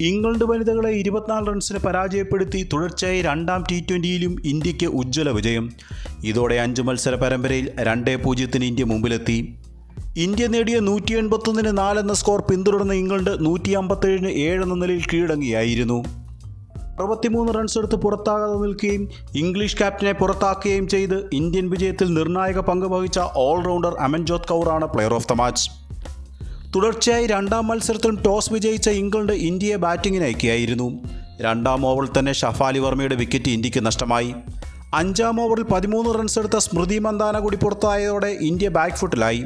England വനിതകളെ 24 റൺസിന് പരാജയപ്പെടുത്തി തുടർച്ചയായി രണ്ടാം T20യിലും ഇന്ത്യക്ക് ഉജ്ജ്വല വിജയം. ഇതോടെ 5 മത്സര പരമ്പരയിൽ 2-0 ഇന്ത്യ മുമ്പിലെത്തി. ഇന്ത്യ നേടിയ 181-4 എന്ന സ്കോർ പിന്തുടർന്ന ഇംഗ്ലണ്ട് 157-7 എന്ന നിലയിൽ കീഴടങ്ങിയായിരുന്നു. 63 റൺസ് എടുത്ത് പുറത്താകാതെ നിൽക്കുകയും ഇംഗ്ലീഷ് ക്യാപ്റ്റനെ പുറത്താക്കുകയും ചെയ്ത് ഇന്ത്യൻ വിജയത്തിൽ നിർണായക പങ്ക് വഹിച്ച ഓൾറൗണ്ടർ അമൻജോത് കൗറാണ് പ്ലെയർ ഓഫ് ദ മാച്ച്. തുടർച്ചയായി രണ്ടാം മത്സരത്തിലും ടോസ് വിജയിച്ച ഇംഗ്ലണ്ട് ഇന്ത്യയെ ബാറ്റിങ്ങിന് അയക്കുകയായിരുന്നു. രണ്ടാം ഓവറിൽ തന്നെ ഷഫാലി വർമ്മയുടെ വിക്കറ്റ് ഇന്ത്യക്ക് നഷ്ടമായി. 5-ാം ഓവറിൽ 13 റൺസ് എടുത്ത സ്മൃതി മന്ദാന കൂടി പുറത്തായതോടെ ഇന്ത്യ ബാക്ക് ഫുട്ടിലായി.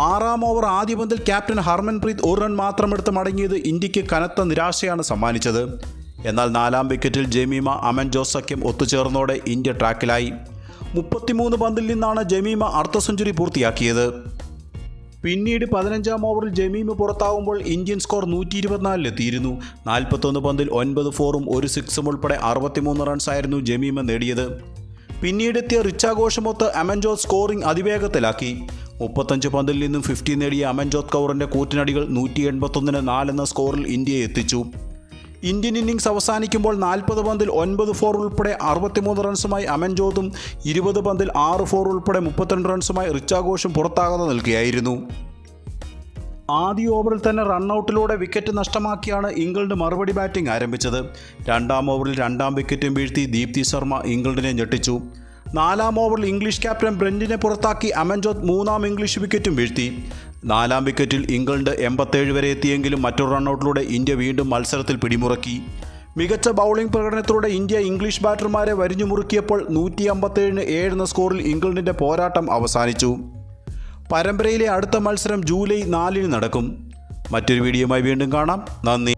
6-ാം ഓവർ ആദ്യ പന്തിൽ ക്യാപ്റ്റൻ ഹർമൻപ്രീത് 1 റൺ മാത്രമെടുത്ത് മടങ്ങിയത് ഇന്ത്യക്ക് കനത്ത നിരാശയാണ് സമ്മാനിച്ചത്. എന്നാൽ 4-ാം വിക്കറ്റിൽ ജമീമ അമൻജോസ് സഖ്യം ഒത്തുചേർന്നതോടെ ഇന്ത്യ ട്രാക്കിലായി. 33 പന്തിൽ നിന്നാണ് ജമീമ അർദ്ധ സെഞ്ചുറി പൂർത്തിയാക്കിയത്. പിന്നീട് 15-ാം ഓവറിൽ ജമീമ പുറത്താകുമ്പോൾ ഇന്ത്യൻ സ്കോർ 124-ലെത്തിയിരുന്നു. 41 പന്തിൽ 9 ഫോറും 1 സിക്സും ഉൾപ്പെടെ 63 റൺസായിരുന്നു ജമീമ നേടിയത്. പിന്നീടെത്തിയ റിച്ചാഘോഷമൊത്ത് അമൻജോത് സ്കോറിംഗ് അതിവേഗത്തിലാക്കി. 35 പന്തിൽ നിന്നും 50 നേടിയ അമൻജോത് കൗറിൻ്റെ കൂറ്റിനടികൾ 181-4 എന്ന സ്കോറിൽ ഇന്ത്യയെ എത്തിച്ചു. ഇന്ത്യൻ ഇന്നിംഗ്സ് അവസാനിക്കുമ്പോൾ 40 പന്തിൽ 9 ഫോർ ഉൾപ്പെടെ 63 റൺസുമായി അമൻജോതും 20 പന്തിൽ 6 ഫോർ ഉൾപ്പെടെ 32 റൺസുമായി റിച്ചാഘോഷും പുറത്താകാതെ നിൽക്കുകയായിരുന്നു. ആദ്യ ഓവറിൽ തന്നെ റണ്ണൌട്ടിലൂടെ വിക്കറ്റ് നഷ്ടമാക്കിയാണ് ഇംഗ്ലണ്ട് മറുപടി ബാറ്റിംഗ് ആരംഭിച്ചത്. 2-ാം ഓവറിൽ 2-ാം വിക്കറ്റും വീഴ്ത്തി ദീപ്തി ശർമ്മ ഇംഗ്ലണ്ടിനെ ഞെട്ടിച്ചു. 4-ാം ഓവറിൽ ഇംഗ്ലീഷ് ക്യാപ്റ്റൻ ബ്രെൻഡിനെ പുറത്താക്കി അമൻജോത് 3-ാം ഇംഗ്ലീഷ് വിക്കറ്റും വീഴ്ത്തി. 4-ാം വിക്കറ്റിൽ ഇംഗ്ലണ്ട് 87 വരെ എത്തിയെങ്കിലും മറ്റൊരു റണ്ണൌട്ടിലൂടെ ഇന്ത്യ വീണ്ടും മത്സരത്തിൽ പിടിമുറക്കി. മികച്ച ബൗളിംഗ് പ്രകടനത്തിലൂടെ ഇന്ത്യ ഇംഗ്ലീഷ് ബാറ്റർമാരെ വരിഞ്ഞു മുറുക്കിയപ്പോൾ 157-7 എന്ന സ്കോറിൽ ഇംഗ്ലണ്ടിൻ്റെ പോരാട്ടം അവസാനിച്ചു. പരമ്പരയിലെ അടുത്ത മത്സരം ജൂലൈ 4 നടക്കും. മറ്റൊരു വീഡിയോയുമായി വീണ്ടും കാണാം. നന്ദി.